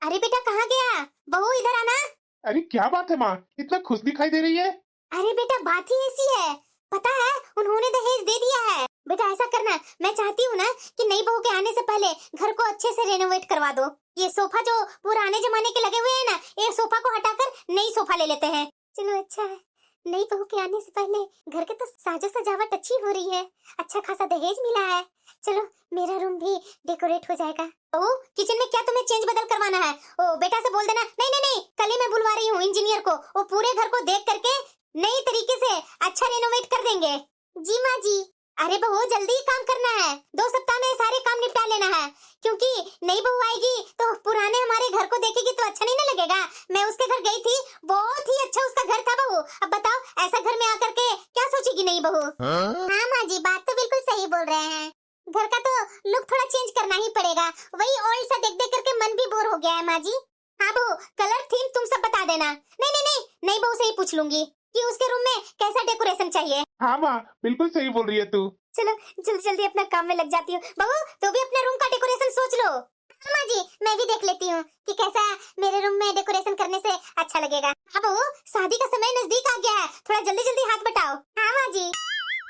अरे बेटा कहाँ गया? बहू इधर आना। अरे क्या बात है माँ, इतना खुश दिखाई दे रही है। अरे बेटा बात ही ऐसी है, पता है उन्होंने दहेज दे दिया है। बेटा ऐसा करना, मैं चाहती हूँ ना कि नई बहू के आने से पहले घर को अच्छे से रेनोवेट करवा दो। ये सोफा जो पुराने जमाने के लगे हुए हैं ना, ये सोफा को हटाकर नई सोफा ले लेते हैं। चलो अच्छा है, नई बहू के आने से पहले घर के तो साजो सजावट अच्छी हो रही है, अच्छा खासा दहेज मिला है। चलो मेरा रूम भी डेकोरेट हो जाएगा। बहू किचन में क्या तुम्हें चेंज बदल करवाना है? ओ बेटा से बोल देना, नहीं नहीं नहीं कल ही मैं बुलवा रही हूँ इंजीनियर को, वो पूरे घर को देख करके नई तरीके से अच्छा रेनोवेट कर देंगे। जी माँ जी। अरे बहू जल्दी काम करना है, 2 सप्ताह में सारे काम निपटा लेना है, क्योंकि नई बहू आएगी तो पुराने हमारे घर को देखेगी तो अच्छा नहीं ना लगेगा। मैं उसके घर गई थी, बहुत ही अच्छा उसका घर था बहू। अब बताओ ऐसा घर में आकर के क्या सोचेगी नई बहू? हाँ माँ जी बात तो बिल्कुल सही बोल रहे हैं, घर का तो लुक थोड़ा चेंज करना ही पड़ेगा, वही ओल्ड सा देख देख करके मन भी बोर हो गया है माँ जी। हाँ बहू कलर थीम तुम सब बता देना। नहीं नहीं नहीं नई बहू से ही पूछ लूंगी कि उसके रूम में कैसा डेकोरेशन चाहिए। हाँ माँ, बिल्कुल सही बोल रही है तू। चलो जल्दी जल्दी अपना काम में लग जाती हूँ। बहू तो भी अपने रूम का डेकोरेशन सोच लो। हाँ माँ जी मैं भी देख लेती हूँ कि कैसा मेरे रूम में डेकोरेशन करने से अच्छा लगेगा। हाँ बहू शादी का समय नजदीक आ गया है, थोड़ा जल्दी जल्दी हाथ बटाओ। हाँ माँ जी।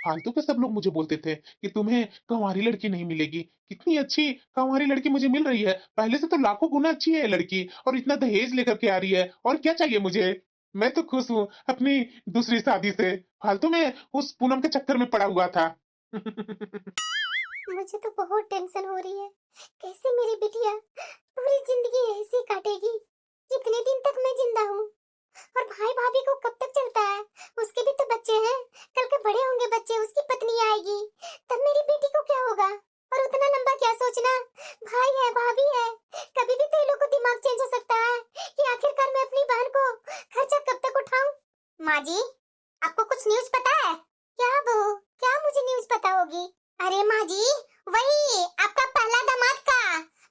फालतू पे सब लोग मुझे बोलते थे कि तुम्हें कंवारी लड़की नहीं मिलेगी। कितनी अच्छी कंवारी लड़की मुझे मिल रही है, पहले से तो लाखों गुना अच्छी है ये लड़की, और इतना दहेज लेकर के आ रही है। और क्या चाहिए मुझे? मैं तो खुश हूँ अपनी दूसरी शादी से। फालतू में उस पूनम के चक्कर में पड़ा हुआ था। मुझे तो बहुत टेंशन हो रही है, कैसे मेरी बिटिया पूरी जिंदगी ऐसे काटेगी। कितने दिन तक मैं जिंदा हूँ, और भाई भाभी को कब तक चलता है? उसके भी तो बच्चे हैं, कल के बड़े होंगे बच्चे, उसकी पत्नी आएगी, तब मेरी बेटी को क्या होगा? और उतना लंबा क्या सोचना, भाई है भाभी है, कभी भी तो इन लोगों को दिमाग चेंज हो सकता है कि आखिरकार मैं अपनी बहन को खर्चा कब तक उठाऊं। माँ जी आपको कुछ न्यूज़ पता है? क्या बहू, क्या मुझे न्यूज़ पता होगी? अरे माँ जी वही आपका पहला दामाद का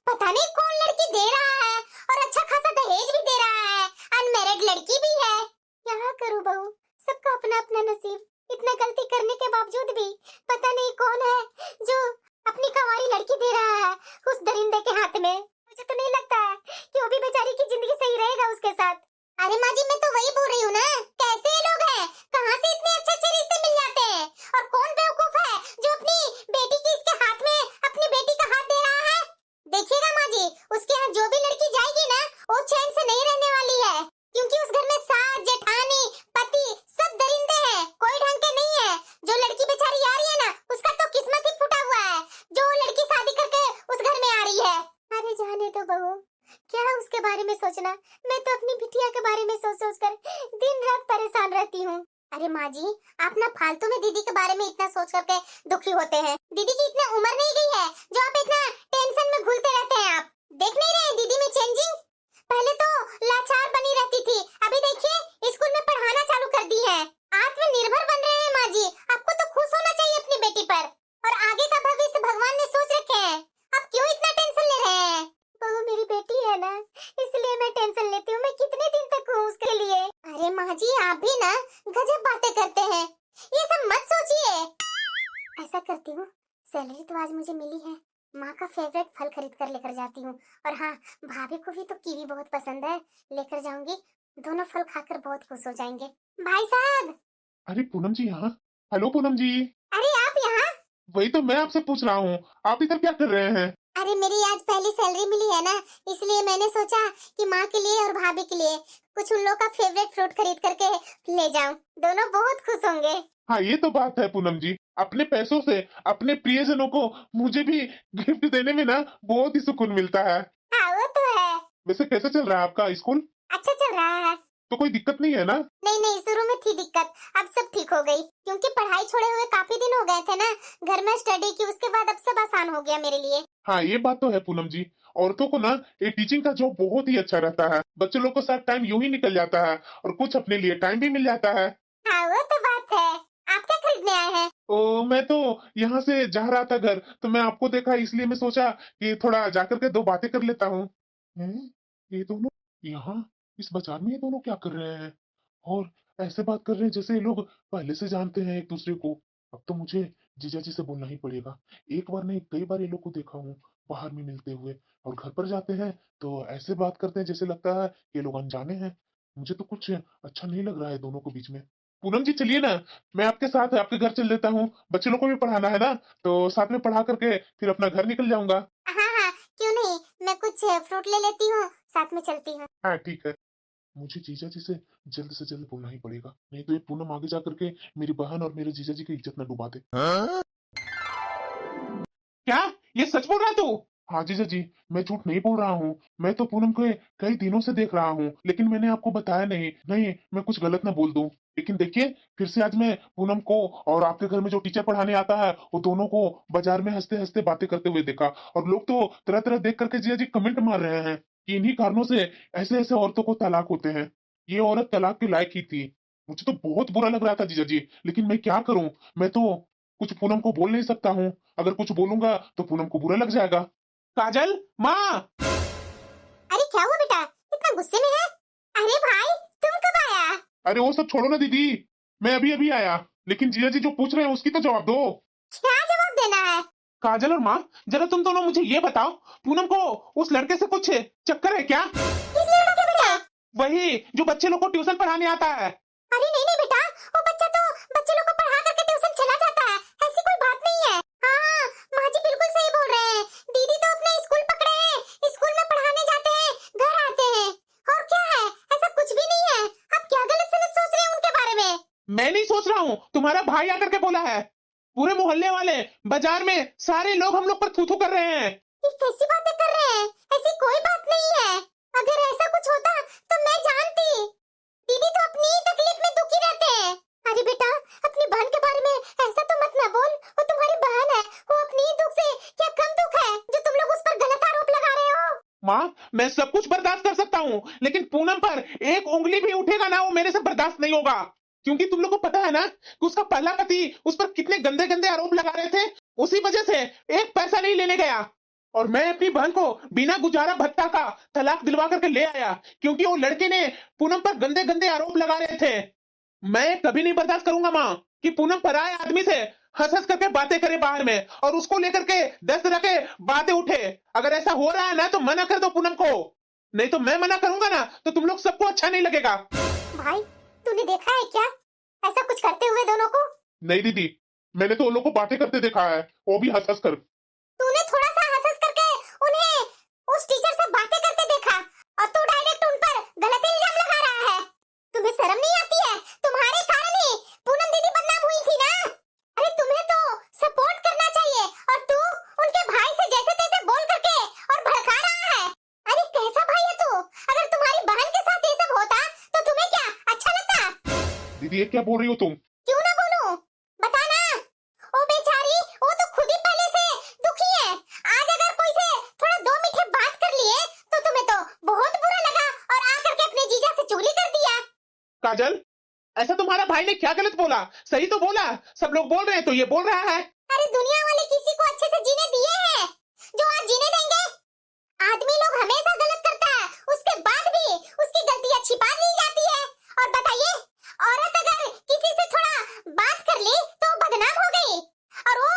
पता नहीं कौन लड़की दे रहा है, और अच्छा खासा दहेज भी दे रहा है, अनमैरिड लड़की भी है। क्या करूं बहू, सबका अपना अपना नसीब। इतना गलती करने के बावजूद भी पता नहीं कौन है जो अपनी कंवारी लड़की दे रहा है उस दरिंदे के हाथ में। मुझे तो नहीं लगता है कि वो भी बेचारी की जिंदगी सही रहेगा उसके साथ। अरे माँ जी मैं तो वही बोल रही हूँ ना, कैसे ये लोग हैं, कहाँ से इतने अच्छे अच्छे रिश्ते मिल जाते हैं? और कौन बेवकूफ है जो अपनी बेटी की इसके हाथ में अपनी बेटी का हाथ दे रहा है? देखिएगा माँ जी उसके यहाँ जो भी लड़की जाएगी ना, वो चैन से नहीं रहने वाली है, क्योंकि उस घर में सास जेठानी पति सब दरिंदे हैं, कोई ढंग के नहीं है। जो लड़की बेचारी आ रही है ना, उसका तो किस्मत ही फूटा हुआ है, जो लड़की शादी करके उस घर में आ रही है। अरे जाने दो बहू, क्या उसके बारे में सोचना, मैं तो अपनी बिटिया के बारे में सोच सोच कर दिन रात परेशान रहती हूँ। अरे माँ जी आप ना फालतू में दीदी के बारे में इतना सोच करके दुखी होते हैं। दीदी की इतनी उम्र नहीं गई है जो आप इतना टेंशन में घुलते रहते हैं। आप देख नहीं रहे दीदी में चेंजिंग? पहले तो लाचार बनी रहती थी, अभी देखिए स्कूल में पढ़ाना चालू कर दी है, आत्मनिर्भर बन रहे हैं। माँ जी आपको तो खुश होना चाहिए अपनी बेटी पर, और आगे का भविष्य भगवान ने सोच रखे हैं, आप क्यों इतना टेंशन ले रहे हैं? बहू मेरी बेटी है ना, इसलिए मैं टेंशन लेती हूँ, मैं कितने दिन तक हूँ उसके लिए। अरे माँ जी आप भी ना गजब बातें करते हैं, ये सब मत सोचिए। ऐसा करती हूँ, सैलरी तो आज मुझे मिली है, माँ का फेवरेट फल खरीद कर लेकर जाती हूँ, और हाँ भाभी को भी तो कीवी बहुत पसंद है, लेकर जाऊंगी, दोनों फल खाकर बहुत खुश हो जाएंगे। भाई साहब। अरे पूनम जी यहाँ। हेलो पूनम जी। अरे आप यहाँ? वही तो मैं आपसे पूछ रहा हूँ, आप इधर क्या कर रहे हैं? अरे मेरी आज पहली सैलरी मिली है ना, इसलिए मैंने सोचा कि माँ के लिए और भाभी के लिए कुछ उन लोग का फेवरेट फ्रूट खरीद करके ले जाऊं, दोनों बहुत खुश होंगे। हाँ ये तो बात है पूनम जी, अपने पैसों से अपने प्रियजनों को मुझे भी गिफ्ट देने में ना बहुत ही सुकून मिलता है। हाँ वो तो है। वैसे कैसे चल रहा है आपका स्कूल? अच्छा चल रहा है। तो कोई दिक्कत नहीं है ना? नहीं नहीं शुरू में थी दिक्कत, अब सब ठीक हो गई, क्योंकि पढ़ाई छोड़े हुए काफी दिन हो गए थे ना, घर में स्टडी की, उसके बाद अब सब आसान हो गया मेरे लिए। हाँ ये बात तो है पूनम जी, औरतों को ना ये टीचिंग का जॉब बहुत ही अच्छा रहता है, बच्चे लोग को साथ टाइम यूं ही निकल जाता है और कुछ अपने लिए टाइम भी मिल जाता है। हाँ वो तो बात है। आप क्या खरीदने आए हैं? ओ मैं तो यहाँ से जा रहा था घर, तो मैं आपको देखा इसलिए मैं सोचा कि थोड़ा जाकर के दो बातें कर लेता हूँ। ये दोनों यहाँ इस बाजार में ये दोनों क्या कर रहे हैं? और ऐसे बात कर रहे हैं जैसे ये लोग पहले से जानते हैं एक दूसरे को। अब तो मुझे जीजा जी से बोलना ही पड़ेगा। एक बार नहीं कई बार ये लोग को देखा हूँ बाहर में मिलते हुए, और घर पर जाते हैं तो ऐसे बात करते हैं जैसे लगता है ये लोग अनजाने हैं। मुझे तो कुछ अच्छा नहीं लग रहा है दोनों को बीच में। पूनम जी चलिए ना, मैं आपके साथ आपके घर चल देता हूँ, बच्चे लोग को भी पढ़ाना है ना, तो साथ में पढ़ा करके फिर अपना घर निकल जाऊंगा। हाँ हाँ, क्यों नहीं, मैं कुछ फ्रूट ले लेती हूँ, साथ में चलती हूँ। हाँ ठीक है। मुझे जीजा जी से जल्द बोलना ही पड़ेगा, नहीं तो ये पूनम आगे जा करके मेरी बहन और मेरे जीजा जी की इज्जत न डुबा दे। क्या ये सच बोल रहा है तू? हाँ जीजा जी, मैं झूठ नहीं बोल रहा हूँ। मैं तो पूनम को कई दिनों से देख रहा हूँ, लेकिन मैंने आपको बताया नहीं। नहीं, मैं कुछ गलत ना बोल दूं। लेकिन देखिए, फिर से आज मैं पूनम को और आपके घर में जो टीचर पढ़ाने आता है वो दोनों को बाजार में हंसते हंसते बातें करते हुए देखा, और लोग तो तरह तरह देख करके जीजा जी कमेंट मार रहे हैं कि इन्हीं कारणों से ऐसे ऐसे औरतों को तलाक होते हैं। ये औरत तलाक के लायक ही थी। मुझे तो बहुत बुरा लग रहा था जीजा जी, लेकिन मैं क्या करूं। मैं तो कुछ पूनम को बोल नहीं सकता हूँ। अगर कुछ बोलूंगा तो पूनम को बुरा लग जाएगा। काजल माँ। अरे क्या हुआ बेटा, इतना गुस्से में है? अरे भाई, तुम कब आया? अरे वो सब छोड़ो ना दीदी, मैं अभी अभी आया। लेकिन जीजा जी जो पूछ रहे हैं उसकी तो जवाब दो। क्या जवाब देना है? काजल और माँ, जरा तुम दोनों मुझे ये बताओ, पूनम को उस लड़के से कुछ चक्कर है क्या? किस लड़के से बेटा? वही जो बच्चे लोग को ट्यूशन पढ़ाने आता है। अरे नहीं नहीं बेटा, वो बच्चा तो बच्चे लोग को पढ़ा करके ट्यूशन चला जाता है, ऐसी कोई बात नहीं है। हाँ, माँ जी बिल्कुल सही बोल रहे हैं। दीदी तो अपना स्कूल पकड़े हैं, स्कूल में पढ़ाने जाते हैं, घर आते हैं, और क्या है, ऐसा कुछ भी नहीं है। आप क्या गलत सलत सोच रहे हैं उनके बारे में? मैं नहीं सोच रहा हूँ, तुम्हारा भाई आकर के बोला है। पूरे मोहल्ले वाले, बाजार में सारे लोग हम लोग पर थू थू कर रहे हैं। ये कैसी बातें कर रहे हैं? ऐसी कोई बात नहीं है। अगर ऐसा कुछ होता तो मैं जानती। दीदी तो अपनी ही तकलीफ में दुखी रहते हैं। अरे बेटा, अपनी बहन के बारे में ऐसा तो मत ना बोल, वो तुम्हारी बहन है। वो अपनी ही दुख से क्या कम दुख है जो तुम लोग उस पर गलत आरोप लगा रहे हो? माँ, मैं सब कुछ बर्दाश्त कर सकता हूँ, लेकिन पूनम पर एक उंगली भी उठेगा ना, वो मेरे से बर्दाश्त नहीं होगा। क्योंकि तुम लोग को पता है ना कि उसका पहला पति उस पर कितने गंदे गंदे आरोप लगा रहे थे। उसी वजह से एक पैसा नहीं लेने गया, और मैं अपनी बहन को बिना गुजारा भत्ता का तलाक दिलवा करके ले आया, क्योंकि वो लड़के ने पूनम पर गंदे गंदे आरोप लगा रहे थे। मैं कभी नहीं बर्दाश्त करूंगा माँ कि पूनम पराये आदमी से हंस हंस करके बातें करे बाहर में, और उसको लेकर के 10 तरह के बातें उठे। अगर ऐसा हो रहा है ना तो मना कर दो पूनम को, नहीं तो मैं मना करूंगा ना तो तुम लोग सबको अच्छा नहीं लगेगा। भाई, तूने देखा है क्या ऐसा कुछ करते हुए दोनों को? नहीं दीदी, मैंने तो उन लोग को बातें करते देखा है, वो भी हंस हंस कर। तूने थोड़ा सा हंस हंस करके उन्हें उस टीचर से बातें करते देखा, और तू डायरेक्ट उन पर गलत इल्जाम लगा रहा है। तुम्हें शर्म नहीं आती है? तुम्हारे कारण ही पूनम दीदी बदनाम हुई थी ना। अरे तुम्हें तो सपोर्ट करना चाहिए, और तू उनके भाई से जैसे तैसे बोल करके और भड़का रहा है। अरे कैसा भाई है तू? अगर तुम्हारी बहन के साथ ये सब होता तो तुम्हें क्या अच्छा लगता? दीदी ये क्या बोल रही हो तुम? क्यों ना बोलूं, बता ना। ओ बेचारी, वो तो खुद ही पहले से दुखी है। आज अगर कोई से थोड़ा दो मीठे बात कर लिए तो तुम्हें तो बहुत बुरा लगा, और आकर के अपने जीजा से चुगली कर दिया। काजल, ऐसा तुम्हारा भाई ने क्या गलत बोला? सही तो बोला, सब लोग बोल रहे हैं तो ये बोल रहा है। अरे दुनिया वाले किसी को अच्छे से जीने दिए हैं जो आज जीने देंगे? आदमी लोग हमेशा गलत करता है, उसके बाद भी उसकी गलतियां छिपा ली जाती है। और बताइए, औरत अगर किसी से थोड़ा बात कर ली तो बदनाम हो गई, और वो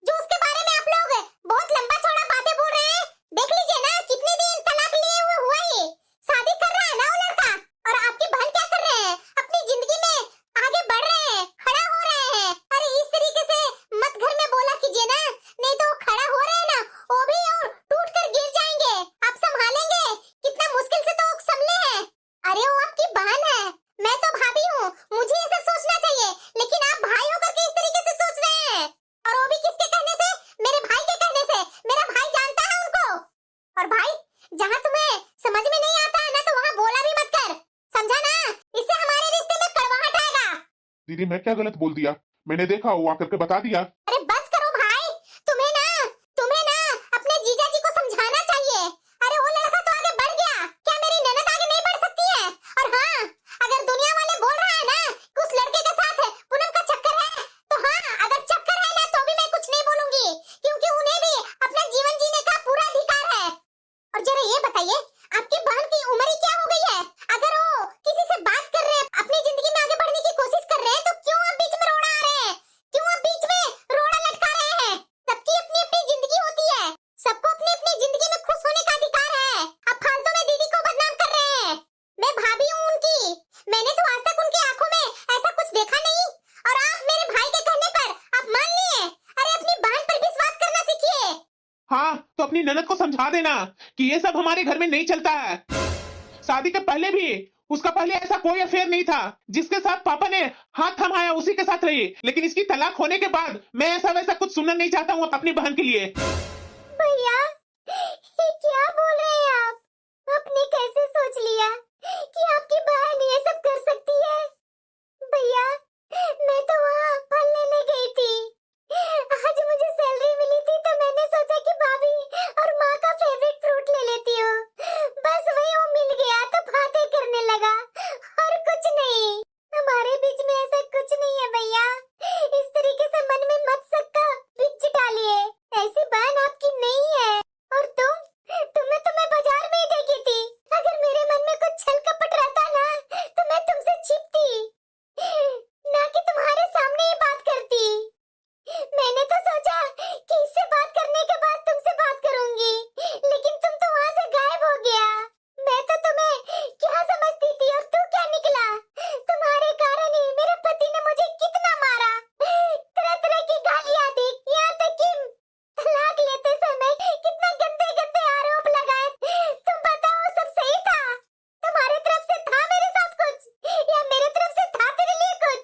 जो उसके बारे में आप लोग बहुत लंबा चौड़ा बातें बोल रहे हैं, देख लीजिए ना कितने दिन तलाक लिए हुए हुआ ही शादी कर रहा है ना वो लड़का। और आपकी बहन क्या कर रहे हैं? अपनी जिंदगी में आगे बढ़ रहे हैं, खड़ा हो रहे हैं। अरे इस तरीके से मत घर में बोला कीजिए ना, नहीं तो वो खड़ा हो रहे हैं ना, वो भी और टूट कर गिर जाएंगे। आप संभालेंगे? कितना मुश्किल से तो संभले हैं। अरे वो आपकी बहन है, मैं तो भाभी हूँ, मुझे ये सब सोचना चाहिए, लेकिन आप भाई होकर के इस तरीके से सोच रहे हैं। और वो भी किसके कहने से? मेरे भाई के कहने से। मेरा भाई जानता है उनको। और भाई, जहाँ तुम्हें समझ में नहीं आता है ना तो वहाँ बोला भी मत कर, समझा ना? इससे हमारे रिश्ते में कड़वाहट आएगा। दीदी मैं क्या गलत बोल दिया? मैंने देखा, वो आकर के बता दिया। अरे बस करो भाई, तुम्हें ना अपने जीजा जी को समझाना चाहिए। अरे वो लड़का तो आगे बढ़ गया, क्या मेरी ननद आगे नहीं बढ़ सकती है? और हाँ, अगर दुनिया वाले बोल रहा है ना कि उस लड़के के साथ पूनम का चक्कर है, तो हाँ, अगर चक्कर है ना तो भी मैं कुछ नहीं बोलूंगी, क्योंकि उन्हें भी अपना जीवन जीने का पूरा अधिकार है। और जरा ये बताइए, आपकी बहन की उम्र ही क्या हो गई है? अगर वो किसी से बात कर रहे हैं, अपनी जिंदगी में आगे बढ़ने की कोशिश कर रहे हैं, तो क्यों आप बीच में रोड़ा आ रहे हैं? क्यों आप बीच में रोड़ा लटका अपनी ननद को समझा देना कि ये सब हमारे घर में नहीं चलता है। शादी के पहले भी उसका पहले ऐसा कोई अफेयर नहीं था। जिसके साथ पापा ने हाथ थमाया उसी के साथ रही, लेकिन इसकी तलाक होने के बाद मैं ऐसा वैसा कुछ सुनना नहीं चाहता हूँ अपनी बहन के लिए। भैया ये क्या बोल रहे हैं आप? आपने कैसे सोच लिया कि आपकी बहन ये सब कर सकती है? भैया मैं तो वहाँ फल लेने गई थी, आज मुझे सैलरी मिली थी तो मैंने सोचा कि भाभी और माँ का फेवरेट फ्रूट ले लेती हूँ। बस वही वो मिल गया तो बातें करने लगा और कुछ नहीं। हमारे बीच में ऐसा कुछ नहीं है भैया, इस तरीके से मन में मत सकता बिच डालिए, ऐसी बहन आपकी नहीं है। और तुम्हें तो मैं बाजार में ही देखी थी, अगर मेरे मन में कुछ छल कपट रहता ना तो मैं तुमसे छिपती, ना कि तुम्हारे सामने ही बात करती। मैंने तो सोचा कि इससे बात करने के बाद तुमसे बात करूंगी, लेकिन तुम तो वहां से गायब हो गया। मैं तो तुम्हें क्या समझती थी और तू क्या निकला? तुम्हारे कारण ही मेरे पति ने मुझे कितना मारा, तरह तरह की गालियां दी, यहाँ तक कि तलाक लेते समय कितना गंदे गंदे आरोप लगाए। तुम बताओ सब सही था? तुम्हारे तरफ से था मेरे साथ कुछ या मेरे तरफ से था तेरे लिए कुछ?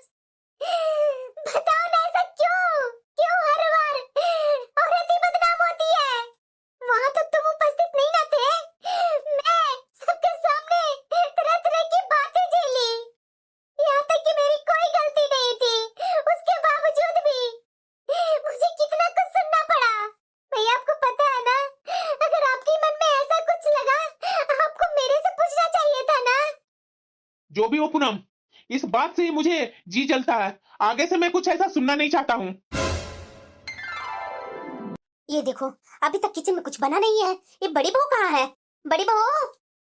बताओ ना, ऐसा क्यों क्यों हर बार औरत ही बदनाम होती है? वहाँ तो तुम उपस्थित नहीं ना थे, मैं सबके सामने तरह तरह की बातें झेली, यहाँ तक कि मेरी कोई गलती नहीं थी, उसके बावजूद भी मुझे कितना कुछ सुनना पड़ा। भैया आपको पता है ना, अगर आपके मन में ऐसा कुछ लगा आपको मेरे से पूछना चाहिए था ना। जो भी हो पूनम, इस बात से ही मुझे जी जलता है। आगे से मैं कुछ ऐसा सुनना नहीं चाहता हूँ। ये देखो अभी तक किचन में कुछ बना नहीं है, ये बड़ी बहू कहाँ है? बड़ी बहू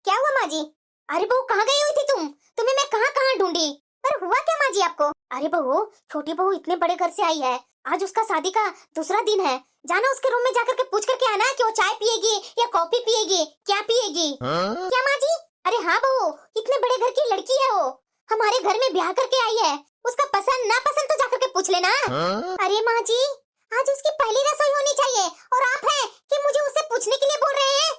क्या हुआ माँ जी? अरे बहू कहाँ गई हुई थी तुम? तुम्हें मैं कहाँ कहाँ ढूंढी, पर हुआ क्या माँ जी आपको? अरे बहू छोटी बहू इतने बड़े घर से आई है, आज उसका शादी का दूसरा दिन है, जाना उसके रूम में जाकर के पूछ करके आना कि वो चाय पिएगी या कॉफी पिएगी, क्या पिएगी? क्या माँ जी? अरे हाँ बहू, इतने बड़े घर की लड़की है, वो हमारे घर में ब्याह करके आई है, उसका पसंद ना पसंद तो जाकर के पूछ लेना। अरे माँ जी आज उसकी पहली रसोई होनी चाहिए और आप हैं कि मुझे उससे पूछने के लिए बोल रहे हैं?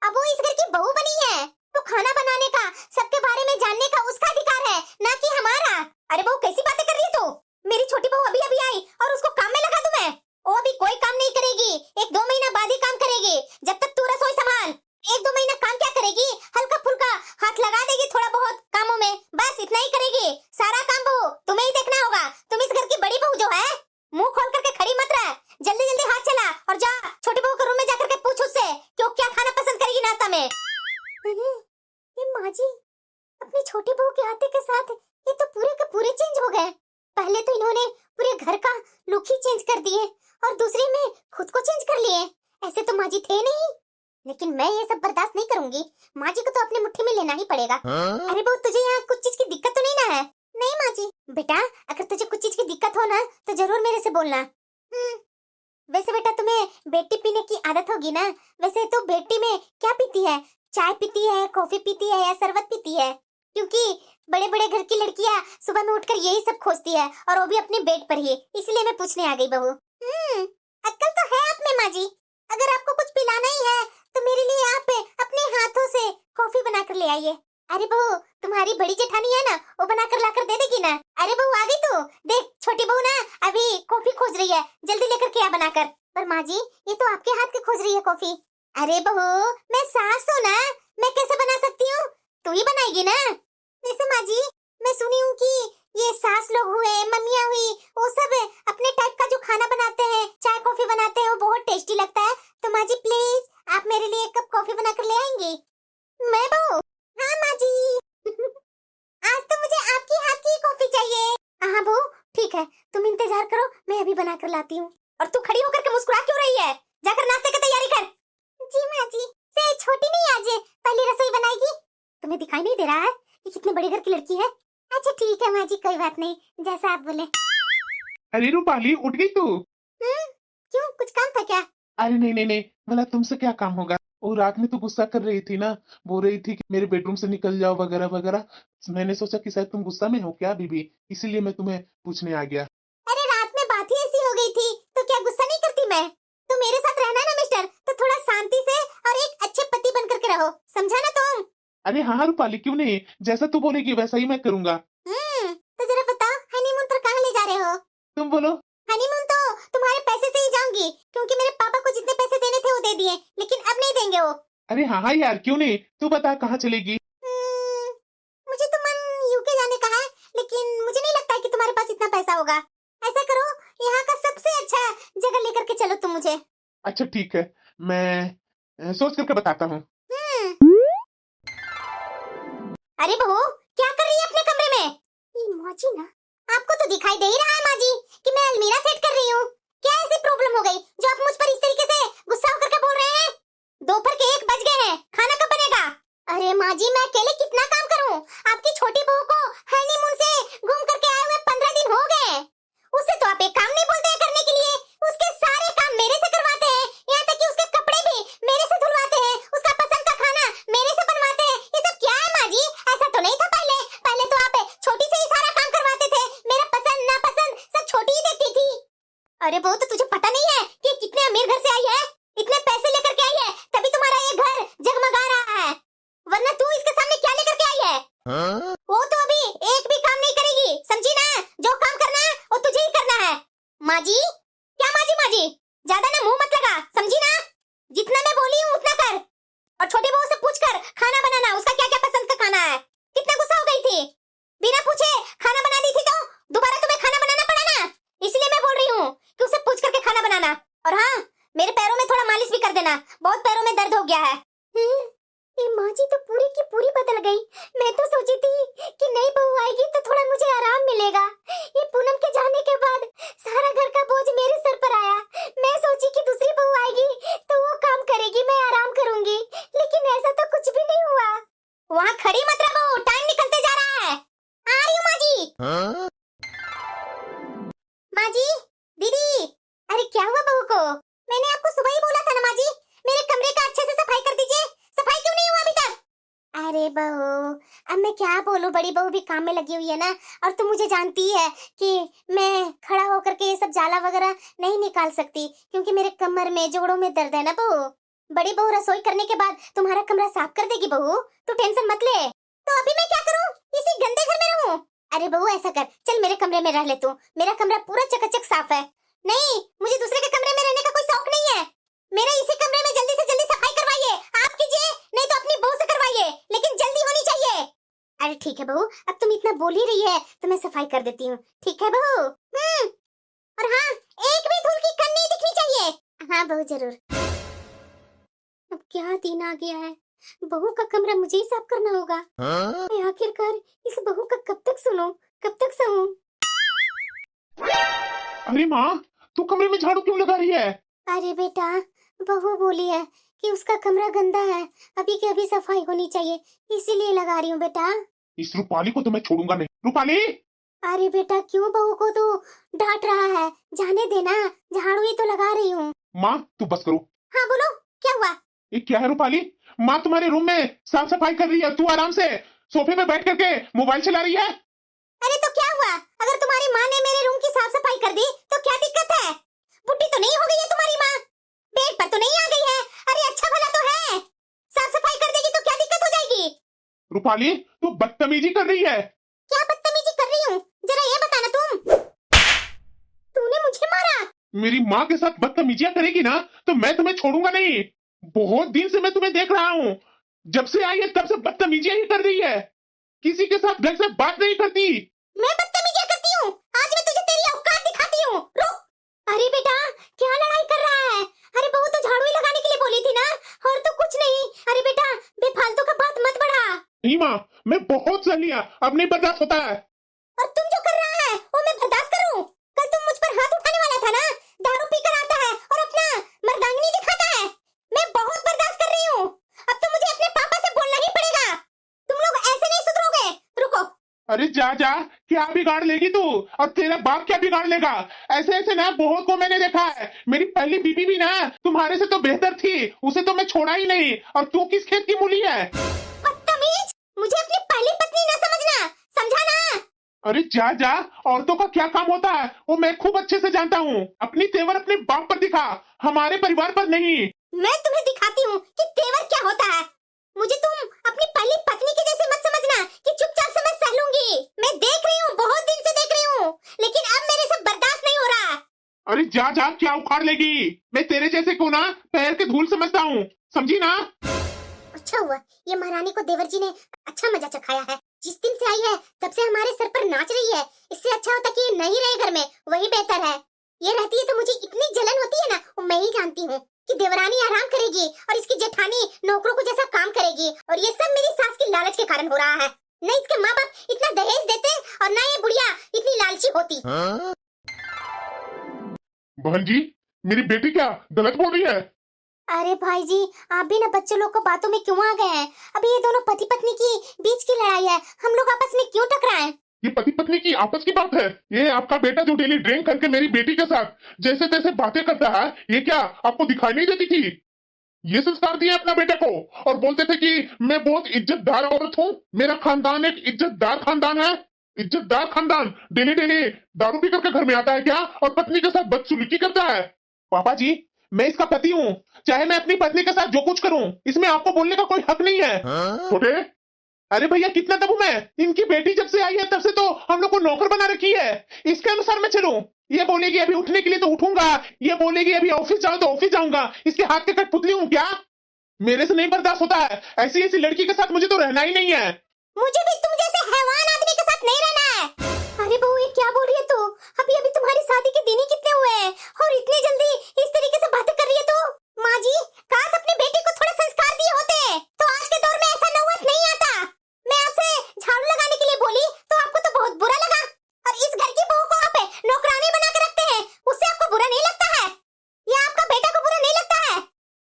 अब वो इस घर की बहू बनी है तो खाना बनाने का, सबके बारे में जानने का उसका अधिकार है, ना कि हमारा। अरे बहू कैसी बातें कर रही है तू? मेरी छोटी बहू अभी अभी आई और उसको काम में लगा दूं मैं? वो अभी कोई काम नहीं करेगी, 1-2 महीना बाद ही काम करेगी। जब तक तू रसोई संभाल, 1-2 महीना काम क्या करेगी? हल्का फुल्का हाथ लगा देगी थोड़ा बहुत कामों में, बस इतना ही करेगी। सारा काम बहू तुम्हें ही देखना होगा। तुम इस घर की बड़ी बहू जो है, मुंह खोल करके खड़ी मत रह, जल्दी जल्दी हाथ चला और जा छोटी बहू के रूम में जाकर के पूछ उससे कि वो क्या खाना पसंद करेगी नाश्ता में। ये माँ जी अपनी छोटी बहू के आते के साथ ये तो पूरे के पूरे चेंज हो गए। पहले तो इन्होंने पूरे घर का लुक ही चेंज कर दिए और दूसरे में खुद को चेंज कर लिए। ऐसे तो माँ जी थे नहीं, लेकिन मैं ये सब बर्दाश्त नहीं करूंगी। माँ जी को तो अपने मुट्ठी में लेना ही पड़ेगा। अरे बहू तुझे यहाँ कुछ चीज की दिक्कत तो नहीं ना है? नहीं माँ जी। बेटा अगर तुझे कुछ चीज की दिक्कत हो ना तो जरूर मेरे से बोलना। वैसे बेटा तुम्हें बेटी पीने की आदत होगी ना, वैसे तो बेटी में क्या पीती है? चाय पीती है, कॉफी पीती है या शरबत पीती है? क्योंकि बड़े बड़े घर की लड़कियां सुबह में उठकर यही सब खोजती है और वो भी अपने बेड पर ही, इसलिए मैं पूछने आ गई बहू। अक्ल तो है आप में माँ जी। अगर आपको कुछ पिलाना ही है तो मेरे लिए आप अपने हाथों से कॉफी बनाकर ले आइए। अरे बहू तुम्हारी बड़ी जेठानी है ना, वो बनाकर लाकर दे देगी ना। अरे बहू आ गई तू, देख छोटी बहू ना अभी कॉफी खोज रही है, जल्दी लेकर के आ बनाकर। पर माँ जी ये तो आपके हाथ की खोज रही है कॉफी। अरे बहू मैं सास हूँ ना, मैं कैसे बना सकती हूँ? तू ही बनाएगी ना। वैसे माँ जी मैं सुनी हूँ कि ये सास लोग हुए, मम्मियाँ हुई, वो सब अपने टाइप का जो खाना बनाते हैं, चाय कॉफी बनाते हैं, वो बहुत टेस्टी लगता है। तो माँ जी प्लीज आप मेरे लिए 1 कप कॉफी बनाकर ले आएंगी? मैं बहू? हाँ माँ जी आज तो मुझे आपकी हाथ की कॉफी चाहिए। हाँ बहू ठीक है, तुम इंतजार करो, मैं अभी बनाकर लाती हूँ। और तू खड़ी होकर के मुस्कुरा क्यों रही है? जाकर नाश्ते की तैयारी कर। जी माँ जी। से छोटी नहीं आज पहली रसोई बनाएगी? तुम्हें दिखाई नहीं दे रहा है कि कितने बड़े घर की लड़की है? अच्छा ठीक है माँ जी कोई बात नहीं, जैसा आप बोले। अरे रूपाली उठ गई तू? क्यों कुछ काम था क्या? अरे नहीं नहीं नहीं, भला तुमसे क्या काम होगा? वो रात में तो गुस्सा कर रही थी ना, बोल रही थी कि मेरे बेडरूम से निकल जाओ वगैरह वगैरह। मैंने सोचा कि शायद तुम गुस्सा में हो क्या बीबी, इसीलिए मैं तुम्हें पूछने आ गया। अरे रात में बात ही ऐसी हो गई थी तो क्या गुस्सा नहीं करती मैं? तो मेरे साथ रहना ना मिस्टर, तो थोड़ा शांति हो, समझा ना तुम? अरे हाँ हाँ रूपाली, क्यों नहीं, जैसा तू बोलेगी वैसा ही मैं करूंगा। तो जरा बताओ हनीमून पर कहाँ ले जा रहे हो? तुम बोलो। हनीमून तो तुम्हारे पैसे से ही जाऊंगी, क्योंकि मेरे पापा को जितने पैसे देने थे वो दे दिए, लेकिन अब नहीं देंगे वो। अरे हाँ हाँ यार, क्यों नहीं, तू बता कहाँ चलेगी। मुझे तो मन यूके जाने का है, लेकिन मुझे नहीं लगता है कि तुम्हारे पास इतना पैसा होगा। ऐसा करो, यहाँ का सबसे अच्छा जगह लेकर के चलो तुम मुझे। अच्छा ठीक है, मैं सोच करके बताता हूँ। अरे बहू, क्या कर रही है अपने कमरे में? ये माजी ना, आपको तो दिखाई दे ही रहा है माजी कि मैं अलमीरा सेट कर रही हूँ। क्या ऐसी प्रॉब्लम हो गई जो आप मुझ पर इस तरीके से गुस्सा होकर के बोल रहे हैं? दोपहर के 1 बज गए हैं, खाना कब बनेगा? अरे माजी, मैं अकेले कितना काम करूँ? आपकी छोटी बहू को हनीमून से घूम करके आए हुए 15 दिन हो गए। उससे तो आप एक काम नहीं बोलते हैं करने के लिए, उसके सारे काम मेरे से करवाते हैं, यहाँ तक कि उसके कपड़े भी मेरे से धुलवाते हैं, उसका पसंद का खाना मेरे से बनवाते हैं। ये सब क्या है माजी? ऐसा तो नहीं था पहले। पहले तो आप छोटी से ही सारा काम करवाते थे, मेरा पसंद नापसंद सब छोटी ही देखती थी। अरे वो तो तुझे पता नहीं है कि कितने अमीर घर से आई है, इतने पैसे लेकर के आई है, तभी तुम्हारा ये घर जगमगा रहा है, वरना तू इसके सामने क्या लेकर के आई है? वो तो अभी एक भी काम नहीं करेगी, समझी ना? जो काम करना है वो तुझे ही करना है। माजी, क्या माजी माजी, ज्यादा ना मुंह मत लगा, समझी ना? जितना मैं बोली हूँ उतना कर, और छोटी बहू से पूछकर खाना बनाना, उसका क्या क्या पसंद का खाना है। कितना गुस्सा हो गई थी, बिना पूछे खाना बना दी थी, तो दोबारा तुम्हें खाना बनाना पड़ा ना, इसलिए मैं बोल रही हूँ कि उसे पूछ करके खाना बनाना। और हाँ, मेरे पैरों में थोड़ा मालिश भी कर देना, बहुत पैरों में दर्द हो गया है। ये माँ जी तो पूरी की पूरी बदल गई। मैं तो सोची थी कि नई बहू आएगी तो थोड़ा मुझे आराम मिलेगा। ये पूनम के जाने के बाद सारा घर का बोझ मेरे सर पर आया। मैं सोची कि दूसरी बहू आएगी तो वो काम करेगी, मैं आराम करूंगी, लेकिन ऐसा तो कुछ भी नहीं हुआ। वहाँ खड़ी मत रहो, टाइम निकलते जा रहा है। आ रही हूँ माँ जी। माँ जी, दीदी, अरे क्या हुआ बहू को? मैंने आपको सुबह ही बोला था ना माँ जी, मेरे कमरे का अच्छे से सफाई कर दीजिए। सफाई क्यों नहीं हुआ अभी तक? अरे बहू, अब मैं क्या बोलूं, बड़ी बहू भी काम में लगी हुई है ना, और तुम मुझे जानती है कि मैं खड़ा होकर के ये सब जाला वगैरह नहीं निकाल सकती, क्योंकि मेरे कमर में जोड़ों में दर्द है ना बहू। बड़ी बहू रसोई करने के बाद तुम्हारा कमरा साफ कर देगी बहू, तू टेंशन मत ले। तो अभी मैं क्या करूं, इसी गंदे घर में रहूं? अरे बहू ऐसा कर, चल मेरे कमरे में रह ले तू, मेरा कमरा पूरा चकाचक साफ है। नहीं, मुझे दूसरे के कमरे में रहने का कोई शौक नहीं है, मेरे इसी कमरे में जल्दी से जल्दी सफाई करवाइए। आप कीजिए, नहीं तो अपनी बहू से करवाइए, लेकिन जल्दी होनी चाहिए। अरे ठीक है बहू, अब तुम इतना बोल ही रही है तो मैं सफाई कर देती हूँ, ठीक है बहू? और हाँ, एक भी धूल की कण नहीं दिखनी चाहिए। हाँ बहू, जरूर। अब क्या दिन आ गया है, बहू का कमरा मुझे ही साफ करना होगा। मैं आखिरकार इस बहू का कब तक सुनूं, कब तक सहूं? अरे माँ, तू कमरे में झाड़ू क्यों लगा रही है? अरे बेटा, बहू बोली है कि उसका कमरा गंदा है, अभी की अभी सफाई होनी चाहिए, इसीलिए लगा रही हूँ बेटा। इस रूपाली को तो मैं छोड़ूंगा नहीं। रूपाली! अरे बेटा, क्यों बहू को तू डांट रहा है? जाने देना, झाड़ू ही तो लगा रही हूँ। माँ तू बस करो। हाँ बोलो, क्या हुआ? ये क्या है रूपाली? माँ तुम्हारे रूम में साफ सफाई कर रही है, तू आराम से सोफे में बैठ करके मोबाइल चला रही है। अरे तो क्या हुआ, अगर तुम्हारी माँ ने मेरे रूम की साफ सफाई कर दी तो क्या दिक्कत है? बुढ़ी तो नहीं हो गई है तुम्हारी माँ, बेड पर तो नहीं आ गई है। अरे अच्छा भला तो है, साफ सफाई कर देगी तो क्या दिक्कत हो जाएगी? रूपाली तू बदतमीजी कर रही है। क्या बदतमीजी कर रही हूँ, जरा ये बताना तुम। तूने मुझे मारा? मेरी माँ के साथ बदतमीजियां करेगी ना तो मैं तुम्हें छोड़ूंगा नहीं। बहुत दिन से मैं तुम्हें देख रहा हूँ, जब से आई है तब से बदतमीजियां ही कर रही है, किसी के साथ ढंग से बात नहीं करती। मैं बदतमीजियां करती हूँ? आज मैं तुझे तेरी औकात दिखाती हूँ, रुक। अरे बेटा, क्या लड़ाई कर रहा है? अरे बहू तो झाड़ू ही लगाने के लिए बोली थी ना, और तो कुछ नहीं। अरे बेटा, बेफालतू का बात मत बढ़ा। नहीं माँ, मैं बहुत सह लिया, अब नहीं बर्दाश्त होता है। और तुम जो कर रहा है वो मैं बर्दाश्त करूं? कल तुम मुझ पर हाथ उठाने वाला था ना, दारू पीकर आता है और अपना मर्दांगनी दिखाता है। मैं बहुत बर्दाश्त कर रही हूँ, अब तो मुझे अपने पापा से बोलना ही पड़ेगा। तुम लोग ऐसे नहीं सुधरोगे, रुको। अरे जा जा, क्या बिगाड़ लेगी तू, और तेरा बाप क्या बिगाड़ लेगा? ऐसे ऐसे ना बहुत को मैंने देखा है। मेरी पहली बीबी भी ना तुम्हारे से तो बेहतर थी, उसे तो मैं छोड़ा ही नहीं, और तू किस खेत की मूली है? बदतमीज, मुझे अपनी पहली पत्नी न समझना, समझा ना? अरे जा जा, औरतों का क्या काम होता है वो मैं खूब अच्छे से जानता हूँ। अपनी तेवर अपने बाप पर दिखा, हमारे परिवार पर नहीं। मैं तुम्हें दिखाती हूँ कि तेवर क्या होता है। मुझे तुम अपनी पहली पत्नी की जैसे मत समझना कि चुपचाप से मैं सह लूंगी। मैं देख रही हूँ, बहुत दिन से देख रही हूँ, लेकिन अब मेरे से बर्दाश्त नहीं हो रहा। अरे जा जा, क्या उखाड़ लेगी? मैं तेरे जैसे को ना पैर के धूल समझता हूँ, समझी ना? अच्छा हुआ ये महारानी को देवर जी ने अच्छा मजा चखाया है। जिस दिन से आई है तब से हमारे सर पर नाच रही है। इससे अच्छा होता कि ये नहीं रहे घर में, वही बेहतर है। ये रहती है तो मुझे इतनी जलन होती है ना, वो मैं ही जानती हूँ कि देवरानी आराम करेगी और इसकी जेठानी नौकरों को जैसा काम करेगी, और ये सब मेरी सास की लालच के कारण हो रहा है। न इसके माँ बाप इतना दहेज देते और न ये बुढ़िया इतनी लालची होती। बहन जी, मेरी बेटी क्या गलत बोल रही है? अरे भाई जी, आप भी ना बच्चे लोग को बातों में क्यों आ गए हैं? अभी ये दोनों पति पत्नी की बीच की लड़ाई है, हम लोग आपस में क्यों टकराए? ये पति पत्नी की आपस की बात है। ये आपका बेटा जो डेली ड्रिंक करके मेरी बेटी के साथ जैसे तैसे बातें करता है, ये क्या आपको दिखाई नहीं देती थी? ये संस्कार दिए अपना बेटे को और बोलते थे कि मैं बहुत इज्जतदार औरत हूँ, मेरा खानदान एक इज्जतदार खानदान है। इज्जतदार खानदान डेली डेली दारू पी करके घर में आता है क्या और पत्नी के साथ बदसलूकी करता है? पापा जी, मैं इसका पति हूँ, चाहे मैं अपनी पत्नी के साथ जो कुछ करूँ, इसमें आपको बोलने का कोई हक नहीं है। छोटे, अरे भैया कितना दबू मैं? इनकी बेटी जब से आई है तब से तो हम लोग को नौकर बना रखी है, इसके अनुसार मैं चलूं? ये बोलेगी अभी उठने के लिए तो उठूंगा, ये बोलेगी अभी ऑफिस जाओ तो ऑफिस जाऊंगा, इसके हाथ के कठपुतली हूँ क्या? मेरे से नहीं बर्दाश्त होता है, ऐसी ऐसी लड़की के साथ मुझे तो रहना ही नहीं है। मुझे भी तुम जैसे हैवान आदमी के साथ नहीं रहना है। अरे बहू, ये क्या बोल रही है तू? अभी अभी तुम्हारी शादी के दिन ही कितने हुए हैं और इतनी जल्दी इस तरीके से बातें कर रही है तू? माँ जी, काश अपनी बेटी को थोड़ा संस्कार दिए होते तो आज के दौर में ऐसा नौबत नहीं आता। मैं आपसे झाड़ू लगाने के लिए बोली तो आपको तो बहुत बुरा लगा, और इस घर की बहू को आप नौकरानी बना के रखते हैं, उससे आपको बुरा नहीं लगता है? या आपका बेटा को बुरा नहीं लगता है?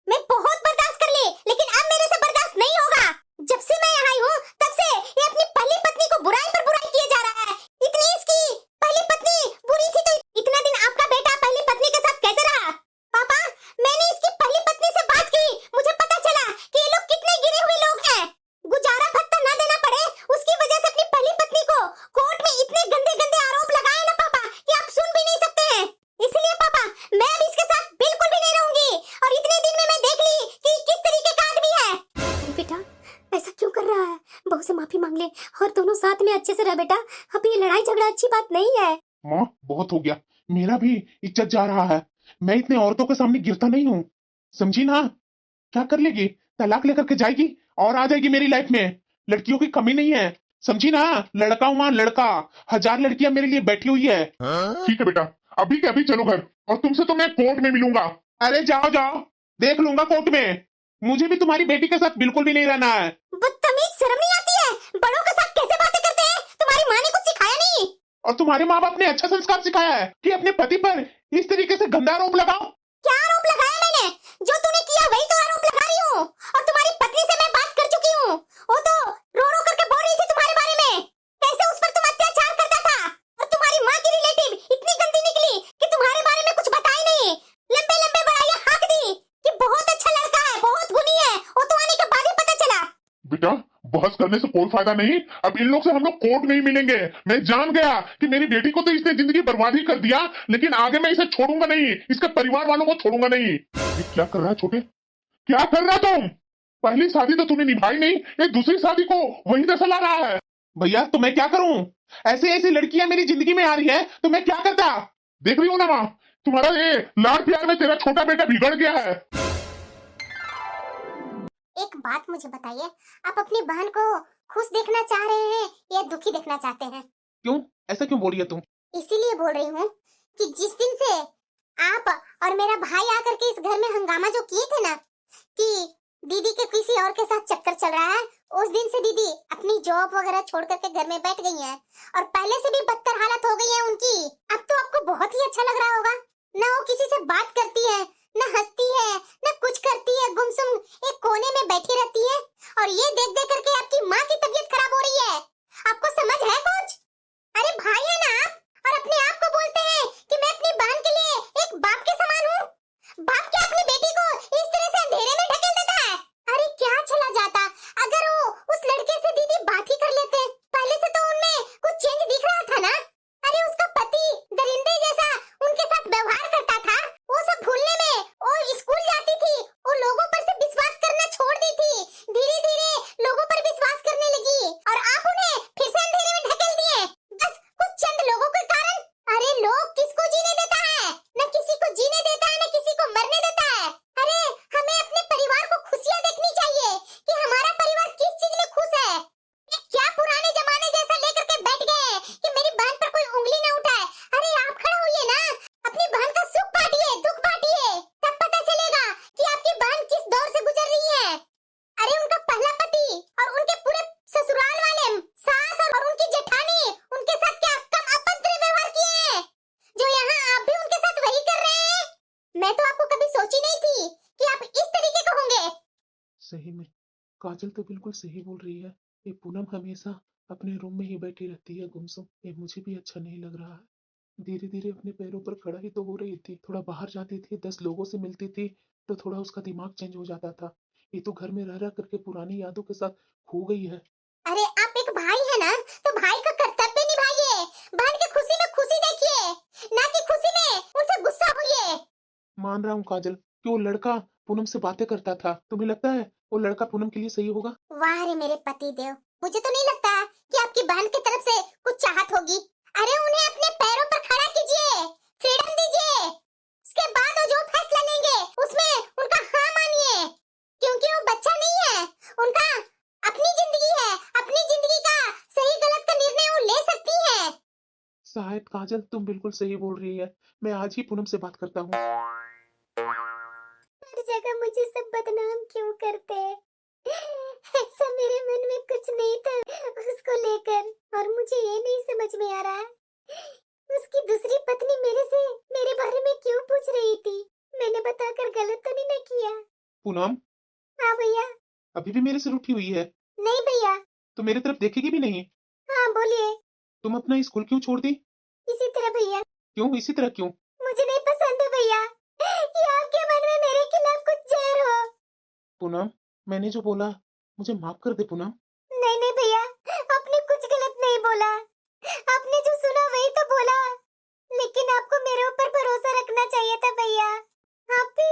मैं बहुत बर्दाश्त कर ली, लेकिन अब मेरे से बर्दाश्त नहीं होगा। जब से मैं यहाँ आई हूँ तब से ये अपनी पहली पत्नी को बुराई पर बुराई किए जा रहा है। इतनी इसकी पहली पत्नी बुरी थी तो इतना दिन आपका बेटा पहली पत्नी के साथ कैसे रहा? पापा, मैंने इसकी पहली पत्नी से बात की, मुझे पता चला कि ये लोग कितने गिरे हुए लोग हैं। गुजारा भत्ता ना देना पड़े उसकी वजह से अपनी पहली पत्नी को कोर्ट में इतने गंदे गंदे आरोप लगाए ना पापा कि आप सुन भी नहीं सकते हैं। इसलिए पापा, मैं अब इसके साथ बिल्कुल भी नहीं रहूंगी, और इतने दिन में मैं देख ली कि किस तरीके का आदमी है। बेटा ऐसा क्यों कर रहा है? बहू से माफी मांग ले और दोनों साथ में अच्छे से रह बेटा। अब ये लड़ाई झगड़ा अच्छी बात नहीं है। माँ, बहुत हो गया, मेरा भी इज्जत जा रहा है। मैं इतने औरतों के सामने गिरता नहीं हूँ, समझी ना? क्या कर लेगी? तलाक लेकर के जाएगी और आ जाएगी मेरी लाइफ में। लड़कियों की कमी नहीं है, समझी ना? लड़का हूँ माँ, लड़का। 1000 लड़कियां मेरे लिए बैठी हुई है। ठीक है बेटा, अभी के अभी चलो घर, और तुमसे तो मैं कोर्ट में मिलूंगा। अरे जाओ जाओ, देख लूंगा कोर्ट में। मुझे भी तुम्हारी बेटी के साथ बिल्कुल भी नहीं रहना है। बदतमीज, शर्म नहीं आती है? बड़ों के साथ कैसे बातें करते हैं? तुम्हारी माँ ने कुछ सिखाया नहीं? और तुम्हारे माँ बाप ने अच्छा संस्कार सिखाया है कि अपने पति पर इस तरीके से गंदा आरोप लगाओ। क्या आरोप लगाया मैंने? जो तूने किया वही तो आरोप लगा रही हूँ। और तुम्हारी पत्नी से मैं बात कर चुकी हूँ, वो तो रो रो करके बोल रही थी तुम्हारे बारे में, कैसे उस पर तुम अत्याचार करता था। और तुम्हारी माँ की रिलेटिव इतनी गंदी निकली कि तुम्हारे बारे में कुछ बताई नहीं, लंबे लंबे बड़ाइयाँ हाँक दी कि बहुत अच्छा लड़का है, बहुत गुणी है। वो तो आने के बाद ही पता चला। बेटा, बहस करने से कोई फायदा नहीं। अब इन लोग से हम लोग कोर्ट में ही मिलेंगे। मैं जान गया कि मेरी बेटी को तो इसने जिंदगी बर्बाद ही कर दिया, लेकिन आगे मैं इसे छोड़ूंगा नहीं, इसके परिवार वालों को छोड़ूंगा नहीं। ये क्या कर रहा है छोटे? क्या कर रहा तुम? पहली शादी तो तूने निभाई नहीं, ये दूसरी शादी को वहीं से ला रहा है। भैया, तो मैं क्या करूं? ऐसी ऐसी लड़कियां मेरी जिंदगी में आ रही है तो मैं क्या करता? देख रही हो ना माँ, तुम्हारा ये लाड प्यार में तेरा छोटा बेटा बिगड़ गया है। एक बात मुझे बताइए, आप अपनी बहन को खुश देखना चाह रहे हैं या दुखी देखना चाहते हैं? क्यों? ऐसा क्यों बोल रही है तुम? इसीलिए बोल रही हूँ कि जिस दिन से आप और मेरा भाई आकर के इस घर में हंगामा जो किए थे ना कि दीदी के किसी और के साथ चक्कर चल रहा है, उस दिन से दीदी अपनी जॉब वगैरह छोड़ करके घर में बैठ गई हैं और पहले से भी बदतर हालत हो गई है उनकी। अब तो आपको बहुत ही अच्छा लग रहा होगा ना, वो किसी से बात करती है, न हंसती है, न कुछ करती है, गुमसुम एक कोने में बैठी रहती है। और ये देख देख करके आपकी माँ की तबीयत खराब हो रही है। आपको समझ है कुछ? अरे भाई है ना आप, और अपने आप को बोलते हैं कि मैं अपनी बहन के लिए एक बाप के समान हूँ। बाप क्या अपनी बेटी को इस तरह से अंधेरे में ढकेल देता है? अरे क्या चला जाता अगर वो उस लड़के से दीदी बात ही कर लेते। पहले से तो उनमें कुछ चेंज दिख रहा था ना। अरे उसका पति दरिंदे जैसा उनके साथ व्यवहार करता था, वो सब भूलने में वो स्कूल जाती थी, वो लोगों पर से विश्वास करना छोड़ दी थी। धीरे धीरे काजल तो बिल्कुल सही बोल रही है। ये पूनम हमेशा अपने रूम में ही बैठी रहती है गुमसुम। ये मुझे भी अच्छा नहीं लग रहा है। धीरे धीरे अपने पैरों पर खड़ा ही तो हो रही थी। थोड़ा बाहर जाती थी, 10 लोगों से मिलती थी, तो थोड़ा उसका दिमाग चेंज हो जाता था। ये तो घर में रह रह करके पुरानी यादों के साथ खो गई है। अरे आप एक भाई है ना, तो भाई का कर्तव्य निभाइए। बहन की खुशी में खुशी देखिए, ना कि खुशी में उनसे गुस्सा होइए। मान रहा हूँ काजल कि वो लड़का पूनम से बातें करता था। तुम्हें लगता है वो लड़का पूनम के लिए सही होगा? वाह रे मेरे पति देव, मुझे तो नहीं लगता कि आपकी बहन की तरफ से कुछ चाहत होगी। अरे उन्हें अपने पैरों पर खड़ा कीजिए, फ्रीडम दीजिए। उसके बाद वो जो फैसला लेंगे उसमें उनका हाँ मानिए, क्योंकि वो बच्चा नहीं है। उनका अपनी जिंदगी है, अपनी जिंदगी का सही गलत का निर्णय वो ले सकती है। शायद काजल तुम बिल्कुल सही बोल रही है। मैं आज ही पूनम से बात करता हूँ। हर जगह मुझे सब बदनाम क्यों करते हैं? ऐसा मेरे मन में कुछ नहीं था उसको लेकर, और मुझे ये नहीं समझ में आ रहा है उसकी दूसरी पत्नी मेरे से मेरे बारे में क्यों पूछ रही थी। मैंने बताकर गलत तो नहीं ना किया? पूनम हाँ भैया। अभी भी मेरे से रूठी हुई है? नहीं भैया। तो मेरी तरफ देखेगी भी नहीं? हाँ बोलिए। तुम अपना स्कूल क्यों छोड़ दी? इसी तरह भैया। क्यों, इसी तरह क्यों? मुझे नहीं पसंद है भैया कि आपके मन में मेरे खिलाफ कुछ जहर हो। पूनम मैंने जो बोला मुझे माफ कर दे पूनम। नहीं नहीं भैया, आपने कुछ गलत नहीं बोला। आपने जो सुना वही तो बोला, लेकिन आपको मेरे ऊपर भरोसा रखना चाहिए था भैया। आप भी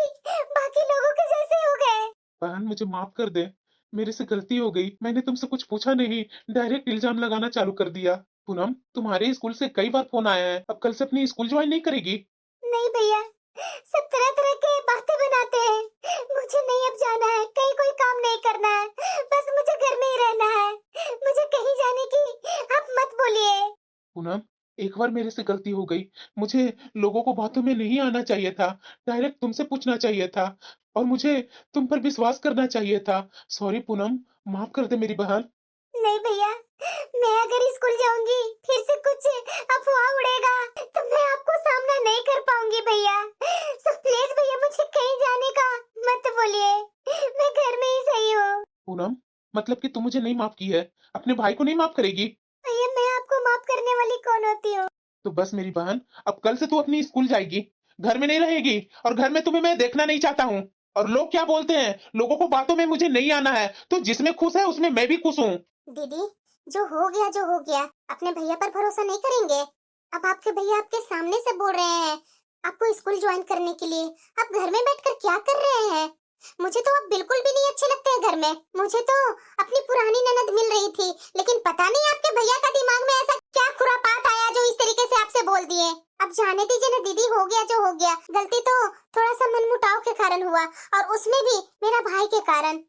बाकी लोगों के जैसे हो गए। बहन मुझे माफ कर दे। मेरे से गलती हो गई। मैंने तुमसे कुछ पूछा नहीं, डायरेक्ट इल्जाम लगाना चालू कर दिया। पूनम तुम्हारे स्कूल से कई बार फोन आया है। अब कल से अपनी स्कूल ज्वाइन नहीं करेगी? नहीं भैया, सब तरह तरह के बातें बनाते हैं। मुझे नहीं अब जाना है, कहीं कोई काम नहीं करना है, बस मुझे घर में ही रहना है। मुझे कहीं जाने की आप मत बोलिए। पूनम एक बार मेरे से गलती हो गई। मुझे लोगों को बातों में नहीं आना चाहिए था। डायरेक्ट तुमसे पूछना चाहिए था, और मुझे तुम पर विश्वास करना चाहिए था। सॉरी पूनम, माफ कर दे मेरी बहन। नहीं भैया, मैं अगर स्कूल जाऊंगी फिर से कुछ अफवाह उड़ेगा तो मैं आपको सामना नहीं कर पाऊंगी भैया। सो प्लीज भैया मुझे कहीं जाने का मत बोलिए, मैं घर में ही सही हूँ। पूनम मतलब कि तुम मुझे नहीं माफ की है, अपने भाई को नहीं माफ करेगी? भैया मैं आपको माफ करने वाली कौन होती हूँ? तो बस मेरी बहन, अब कल से तू अपनी स्कूल जाएगी, घर में नहीं रहेगी। और घर में तुम्हें मैं देखना नहीं चाहता हूँ। और लोग क्या बोलते हैं, लोगों को बातों में मुझे नहीं आना है। तो जिसमें खुश है उसमें मैं भी खुश हूँ। दीदी, जो हो गया, अपने भैया पर भरोसा नहीं करेंगे। अब आपके भैया आपके सामने से बोल रहे हैं आपको स्कूल ज्वाइन करने के लिए। आप घर में बैठकर क्या कर रहे हैं? मुझे तो आप बिल्कुल भी नहीं अच्छे लगते हैं घर में। मुझे तो अपनी पुरानी ननद मिल रही थी, लेकिन पता नहीं आपके भैया का दिमाग में ऐसा क्या खुरापात आया जो इस तरीके से आपसे बोल दिए। अब जाने दीजिए ना दीदी, हो गया जो हो गया। गलती तो थोड़ा सा मनमुटाव के कारण हुआ, और उसमें भी मेरा भाई के कारण।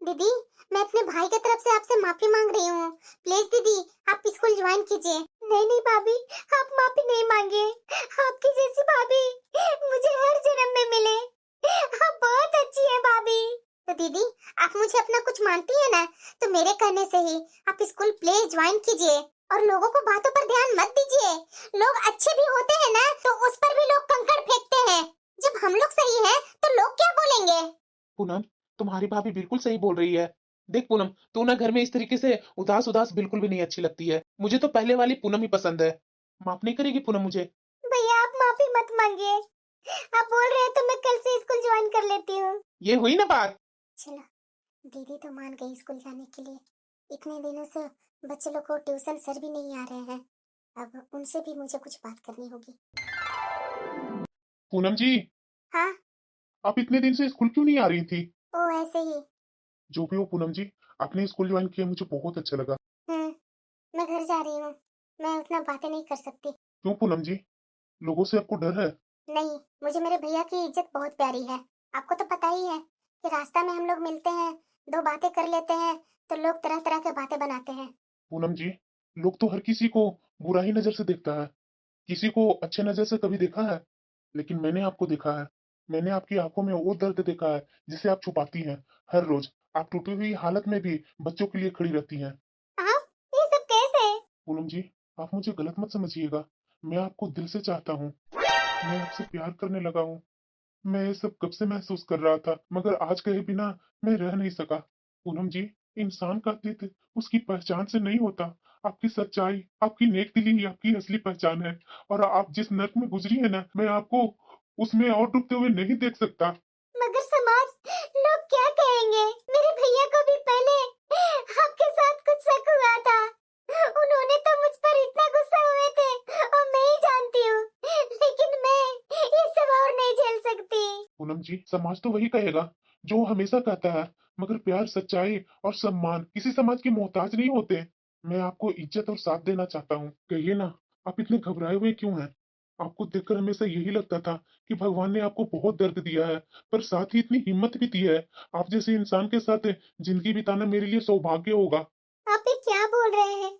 दीदी, मैं अपने भाई की तरफ से आपसे माफी मांग रही हूँ। प्लीज दीदी, आप स्कूल ज्वाइन कीजिए। नहीं नहीं भाभी, आप माफी नहीं मांगिए। आपकी जैसी भाभी मुझे हर जन्म में मिले। आप बहुत अच्छी है भाभी। तो दीदी, आप मुझे अपना कुछ मानती है ना, तो मेरे कहने से ही आप स्कूल प्लीज ज्वाइन कीजिए, और लोगों को बातों पर ध्यान मत दीजिए। लोग अच्छे भी होते हैं ना, तो उस पर भी लोग कंकड़ फेंकते हैं। जब हम लोग सही हैं, तो लोग क्या बोलेंगे? पूनम तुम्हारी भाभी बिल्कुल सही बोल रही है। देख पूनम, तू ना घर में इस तरीके से उदास उदास बिल्कुल भी नहीं अच्छी लगती है। मुझे तो पहले वाली पूनम ही पसंद है। माफ नहीं करेगी पूनम मुझे? भैया आप माफी मत मांगिए। आप बोल रहे हैं तो मैं कल से स्कूल ज्वाइन कर लेती हूँ। ये हुई ना बात। चलो, दीदी तो मान गई स्कूल जाने के लिए। इतने दिनों से बच्चे लोग को ट्यूशन सर भी नहीं आ रहे हैं, अब उनसे भी मुझे कुछ बात करनी होगी। पूनम जी, हाँ। आप इतने दिन से स्कूल क्यों नहीं आ रही थी? ओ ऐसे ही। जो भी हो पूनम जी, आपने स्कूल ज्वाइन किया मुझे बहुत अच्छा लगा। मैं घर जा रही हूँ, मैं उतना बातें नहीं कर सकती। क्यों पूनम जी, लोगों से आपको डर है? नहीं, मुझे मेरे भैया की इज्जत बहुत प्यारी है। आपको तो पता ही है कि रास्ता में हम लोग मिलते हैं, दो बातें कर लेते हैं, तो लोग तरह तरह के बातें बनाते हैं। पूनम जी, लोग तो हर किसी को बुरा ही नजर से देखता है, किसी को अच्छे नजर से कभी देखा है? लेकिन मैंने आपको देखा है। मैंने आपकी आंखों में वो दर्द देखा है जिसे आप छुपाती हैं। हर रोज आप टूटी हुई हालत में भी बच्चों के लिए खड़ी रहती हैं। आप ये सब कैसे? पूनम जी, आप मुझे गलत मत समझिएगा। मैं आपको दिल से चाहता हूँ। मैं आपसे प्यार करने लगा हूँ। मैं ये सब कब से महसूस कर रहा था, मगर आज कहे बिना मैं रह नहीं सका। पूनम जी, इंसान का अस्तित्व उसकी पहचान से नहीं होता। आपकी सच्चाई, आपकी नेक दिली ही आपकी असली पहचान है। और आप जिस नर्क में गुजरी है ना, मैं आपको उसमें और डूबते हुए नहीं देख सकता। मगर समाज, लोग क्या कहेंगे? मेरे भैया को भी पहले आपके साथ कुछ शक हुआ था। उन्होंने तो मुझ पर इतना गुस्सा हुए थे और मैं ही जानती हूँ, लेकिन मैं ये सब और नहीं झेल सकती। पूनम जी, समाज तो वही कहेगा जो वो हमेशा कहता है, मगर प्यार, सच्चाई और सम्मान किसी समाज के मोहताज नहीं होते। मैं आपको इज्जत और साथ देना चाहता हूँ। कहिए ना, आप इतने घबराए हुए क्यों हैं? आपको देखकर हमेशा यही लगता था कि भगवान ने आपको बहुत दर्द दिया है, पर साथ ही इतनी हिम्मत भी दी है। आप जैसे इंसान के साथ जिंदगी बिताना मेरे लिए सौभाग्य होगा। आप ये क्या बोल रहे हैं?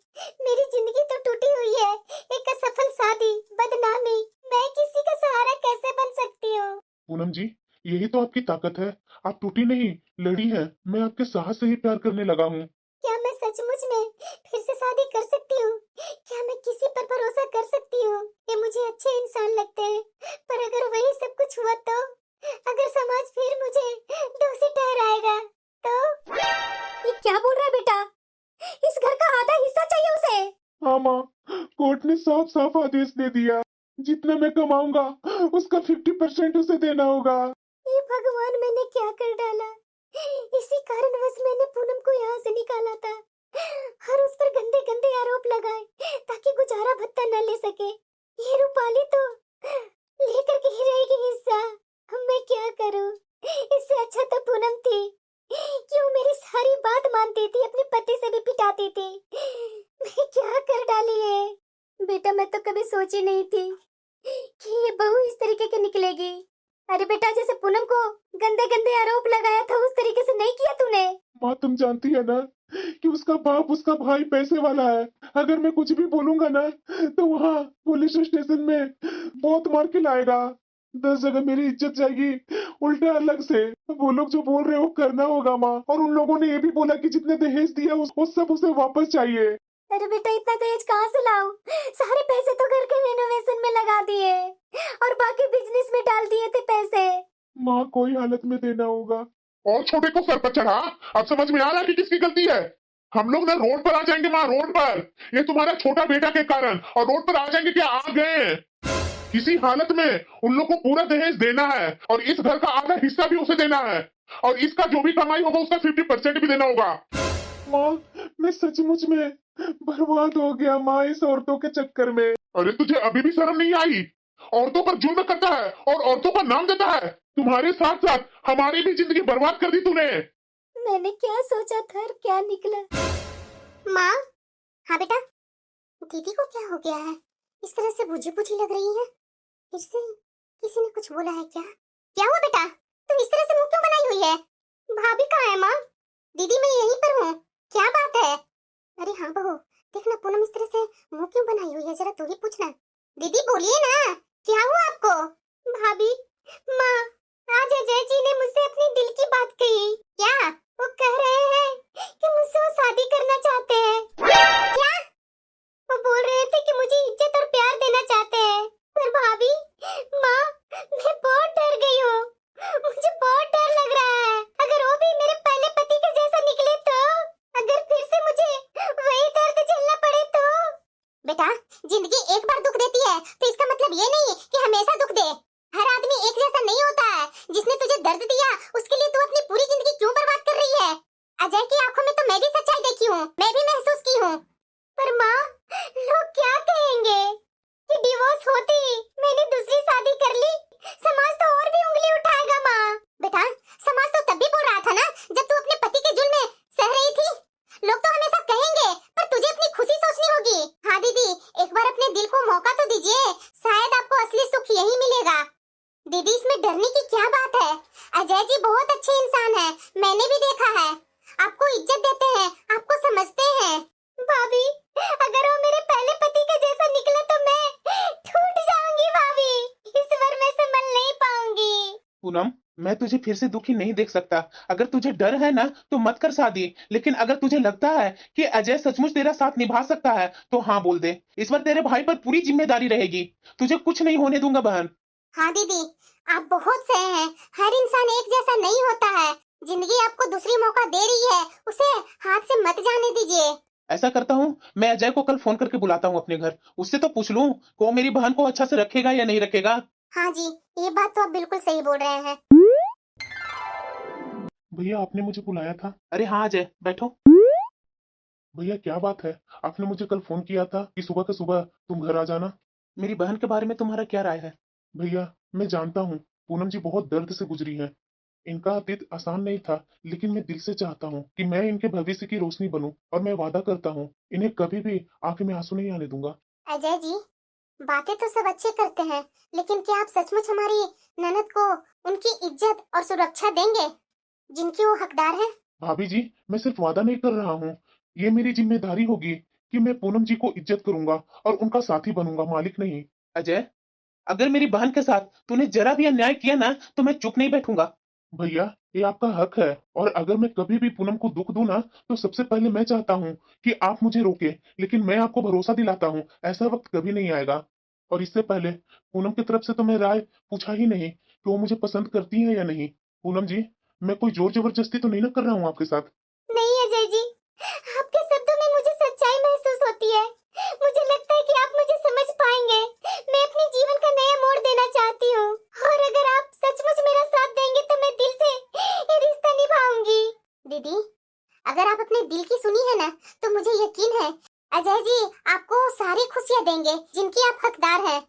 मेरी जिंदगी तो टूटी हुई है। एक असफल शादी, बदनामी, मैं किसी का सहारा कैसे बन सकती हूँ? पूनम जी, यही तो आपकी ताकत है। आप टूटी नहीं, लड़ी है। मैं आपके साहस से ही प्यार करने लगा हूँ। क्या मैं सचमुच में फिर से शादी कर सकती हूँ? क्या मैं किसी पर भरोसा कर सकती हूँ? ये मुझे अच्छे इंसान लगते हैं, पर अगर वही सब कुछ हुआ तो? अगर समाज फिर मुझे दोषी ठहराएगा तो? ये क्या बोल रहा है बेटा? इस घर का आधा हिस्सा चाहिए उसे। हाँ माँ, कोर्ट ने साफ साफ आदेश दे दिया, जितना मैं कमाऊंगा उसका 50% उसे देना होगा। ये भगवान, मैंने क्या कर डाला? इसी कारणवश मैंने पूनम को यहाँ से निकाला था और उस पर गंदे गंदे आरोप लगाए ताकि गुजारा भत्ता न ले सके। ये रूपाली तो लेकर के ही रहेगी हिस्सा। अब मैं क्या करूं? इससे अच्छा तो पूनम थी, क्यों मेरी सारी बात मानती थी, अपने पति से भी पिटाती थी। मैं क्या कर डाली है? बेटा, मैं तो कभी सोची नहीं थी कि ये बहू इस तरीके की निकलेगी। अरे बेटा, जैसे पूनम को गंदे गंदे आरोप लगाया था उस तरीके से नहीं किया तूने। माँ, तुम जानती है ना कि उसका बाप, उसका भाई पैसे वाला है। अगर मैं कुछ भी बोलूंगा ना, तो वहाँ पुलिस स्टेशन में बहुत मार के लाएगा। 10 जगह मेरी इज्जत जाएगी। उल्टा अलग से वो लोग जो बोल रहे हैं वो करना होगा माँ। और उन लोगों ने ये भी बोला कि जितने दहेज दिया वो सब उसे वापस चाहिए। अरे बेटा, इतना दहेज कहाँ से लाऊं? सारे पैसे तो घर के रेनोवेशन में लगा दिए और बाकी बिजनेस में डाल दिए थे पैसे। माँ, कोई हालत में देना होगा। और छोटे को सर पर चढ़ा। अब समझ में आ रहा है कि किसकी गलती है। हम लोग ना रोड पर आ जाएंगे माँ, रोड पर। ये तुम्हारा छोटा बेटा के कारण। और रोड पर आ जाएंगे क्या? आ गए। किसी हालत में उन लोग को पूरा दहेज देना है और इस घर का आधा हिस्सा भी उसे देना है। और इसका जो भी कमाई होगा उसका 50% भी देना होगा। माँ, मैं सचमुच में बर्बाद हो गया माँ, इस औरतों के चक्कर में। अरे तुझे अभी भी शर्म नहीं आई? औरतों पर जुल्म करता है और औरतों का नाम देता है। तुम्हारे साथ साथ हमारी भी जिंदगी बर्बाद कर दी तूने। मैंने क्या सोचा था और क्या निकला? माँ। हाँ बेटा, दीदी को क्या हो गया है? इस तरह से बुझी बुझी लग रही है। फिर से किसी ने कुछ बोला है क्या? क्या हुआ बेटा? तुम इस तरह से मुंह क्यों बनाई हुई है? भाभी कहाँ है माँ? दीदी, मैं यहीं पर हूँ। क्या बात है? अरे हाँ बहू, देखना पूनम इस तरह से मुंह क्यों बनाई हुई है, जरा तू ही पूछना। दीदी बोलिए ना, क्या हुआ आपको? भाभी, माँ, आज अजय जी ने मुझसे अपनी दिल की बात कही। क्या? वो कह रहे हैं कि मुझसे वो शादी करना चाहते हैं। क्या? वो बोल रहे थे कि मुझे इज्जत और प्यार देना चाहते हैं। पर भाभी, माँ, मैं बहुत डर गई हूँ। मुझे बहुत डर लग रहा है। अगर वो भी मेरे पहले पति के जैसा निकले तो? अगर फिर से मुझे वही दर्द झेलना पड़े तो? बेटा, जिंदगी एक बार दुख देती है तो इसका मतलब ये नहीं कि हमेशा दुख दे। हर आदमी एक जैसा नहीं होता है। जिसने तुझे दर्द दिया उसके लिए तू अपनी पूरी जिंदगी क्यों बर्बाद कर रही है? अजय की आंखों में तो मैं भी सच्चाई देखी हूँ, मैं भी महसूस की हूँ। पर माँ, लोग क्या कहेंगे कि डिवोर्स होते ही मैंने दूसरी शादी कर ली? समाज तो और भी उंगली उठाएगा माँ। बेटा, समाज तो तब भी बोल रहा था ना जब तू अपने पति के जुल्म में सह रही थी। लोग तो हमेशा कहेंगे, पर तुझे अपनी खुशी सोचनी होगी। हाँ दीदी, एक बार अपने दिल को मौका तो दीजिए, शायद आपको असली सुख यही मिलेगा। दीदी, इसमें डरने की क्या बात है? अजय जी बहुत अच्छे इंसान हैं, मैंने भी देखा है। आपको इज्जत देते हैं, आपको समझते हैं। भाभी, अगर वो मेरे पहले पति के जैसा निकला तो मैं टूट जाऊंगी भाभी। इस बार मैं संभल नहीं पाऊंगी। पूनम, मैं तुझे फिर से दुखी नहीं देख सकता। अगर तुझे डर है ना तो मत कर शादी। लेकिन अगर तुझे लगता है कि अजय सचमुच तेरा साथ निभा सकता है तो हाँ बोल दे। इस बार तेरे भाई पर पूरी जिम्मेदारी रहेगी। तुझे कुछ नहीं होने दूंगा बहन। हाँ दीदी, आप बहुत सही हैं। हर इंसान एक जैसा नहीं होता है। जिंदगी आपको दूसरी मौका दे रही है, उसे हाथ से मत जाने दीजिए। ऐसा करता हूँ, मैं अजय को कल फोन करके बुलाता हूँ अपने घर, उससे तो पूछ लूँ को मेरी बहन को अच्छा से रखेगा या नहीं रखेगा। हाँ जी, ये बात तो आप बिल्कुल सही बोल रहे हैं। भैया आपने मुझे बुलाया था? अरे हाँ अजय, बैठो। भैया क्या बात है, आपने मुझे कल फोन किया था कि सुबह का सुबह तुम घर आ जाना। मेरी बहन के बारे में तुम्हारा क्या राय है? भैया मैं जानता हूँ पूनम जी बहुत दर्द से गुजरी है, इनका अतीत आसान नहीं था, लेकिन मैं दिल से चाहता हूँ कि मैं इनके भविष्य की रोशनी बनूं, और मैं वादा करता हूँ इन्हें कभी भी आंखें में आंसू नहीं आने दूंगा। अजय जी, बातें तो सब अच्छे करते हैं, लेकिन क्या आप सचमुच हमारी ननद को उनकी इज्जत और सुरक्षा देंगे जिनकी वो हकदार है? भाभी जी मैं सिर्फ वादा नहीं कर रहा हूँ, ये मेरी जिम्मेदारी होगी कि मैं पूनम जी को इज्जत करूंगा और उनका साथी बनूंगा, मालिक नहीं। अजय, अगर मेरी बहन के साथ तूने जरा भी अन्याय किया ना तो मैं चुप नहीं बैठूंगा। भैया ये आपका हक है, और अगर मैं कभी भी पूनम को दुख दूं ना तो सबसे पहले मैं चाहता हूँ कि आप मुझे रोके, लेकिन मैं आपको भरोसा दिलाता हूँ ऐसा वक्त कभी नहीं आएगा। और इससे पहले पूनम की तरफ से तो मैं राय पूछा ही नहीं कि वो मुझे पसंद करती है या नहीं। पूनम जी मैं कोई जोर जबरदस्ती तो नहीं ना कर रहा हूँ आपके साथ? नहीं अजय जी, आपके शब्दों में मुझे सच्चाई महसूस होती है। मुझे लगता है कि आप मुझे समझ पाएंगे। मैं अपने जीवन का नया मोड़ देना चाहती हूँ, और अगर आप सचमुच मेरा साथ देंगे तो मैं दिल से ये रिश्ता निभाऊंगी। दीदी, अगर आप अपने दिल की सुनी है ना, तो मुझे यकीन है अजय जी आपको सारी खुशियाँ देंगे जिनकी आप हकदार हैं।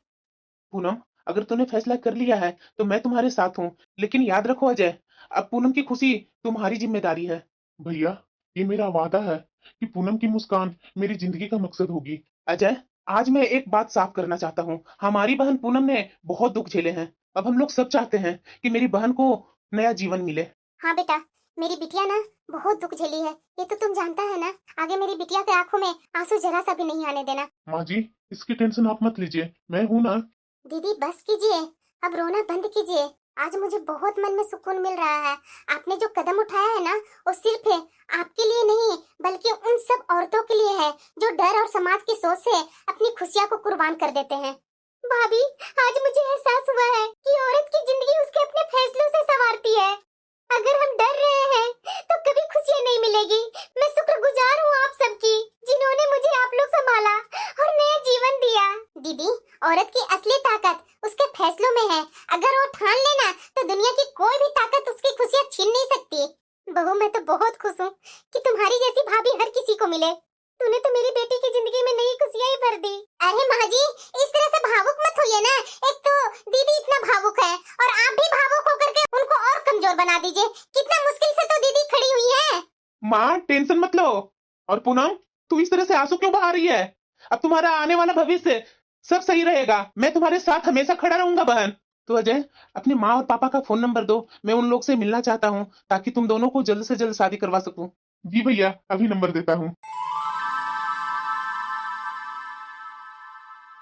पूनम अगर तूने फैसला कर लिया है तो मैं तुम्हारे साथ हूँ, लेकिन याद रखो अजय, अब पूनम की खुशी तुम्हारी जिम्मेदारी है। भैया ये मेरा वादा है कि पूनम की मुस्कान मेरी जिंदगी का मकसद होगी। अजय, आज मैं एक बात साफ करना चाहता हूँ, हमारी बहन पूनम ने बहुत दुख झेले हैं, अब हम लोग सब चाहते हैं कि मेरी बहन को नया जीवन मिले। हाँ बेटा, मेरी बिटिया ना बहुत दुख झेली है, ये तो तुम जानता है ना। आगे मेरी बिटिया के आंखों में आंसू जरा सा भी नहीं आने देना। माँ जी इसकी टेंशन आप मत लीजिए, मैं हूं ना। दीदी बस कीजिए, अब रोना बंद कीजिए। आज मुझे बहुत मन में सुकून मिल रहा है। आपने जो कदम उठाया है ना, वो सिर्फ है आपके लिए नहीं, बल्कि उन सब औरतों के लिए है जो डर और समाज की सोच से अपनी खुशियां को कुर्बान कर देते हैं। भाभी, आज मुझे एहसास हुआ है कि औरत की जिंदगी उसके अपने फैसलों से संवारती है। अगर हम डर रहे हैं तो कभी खुशियां नहीं मिलेगी। मैं शुक्रगुजार हूँ आप सबकी, जिन्होंने मुझे आप लोग संभाला और नया जीवन दिया। दीदी, औरत की असली ताकत उसके फैसलों में है। अगर वो ठान लेना तो दुनिया की कोई भी ताकत उसकी खुशियां छीन नहीं सकती। बहू, मैं तो बहुत खुश हूँ कि तुम्हारी जैसी भाभी हर किसी को मिले। तूने तो मेरी बेटी की जिंदगी में नई खुशियां ही भर दी। अरे माँ जी, इस तरह से भावुक मत होइए ना। एक तो दीदी इतना भावुक है, और आप भी भावुक होकर के उनको और कमजोर बना दीजिए। कितना मुश्किल से तो दीदी खड़ी हुई है। माँ टेंशन मत लो। और पूनम तू इस तरह से आंसू क्यों बहा रही है? अब तुम्हारा आने वाला भविष्य सब सही रहेगा, मैं तुम्हारे साथ हमेशा खड़ा रहूंगा बहन। तो अजय अपनी माँ और पापा का फोन नंबर दो, मैं उन लोग से मिलना चाहता हूँ ताकि तुम दोनों को जल्द से जल्द शादी करवा सकूं। जी भैया अभी नंबर देता हूँ।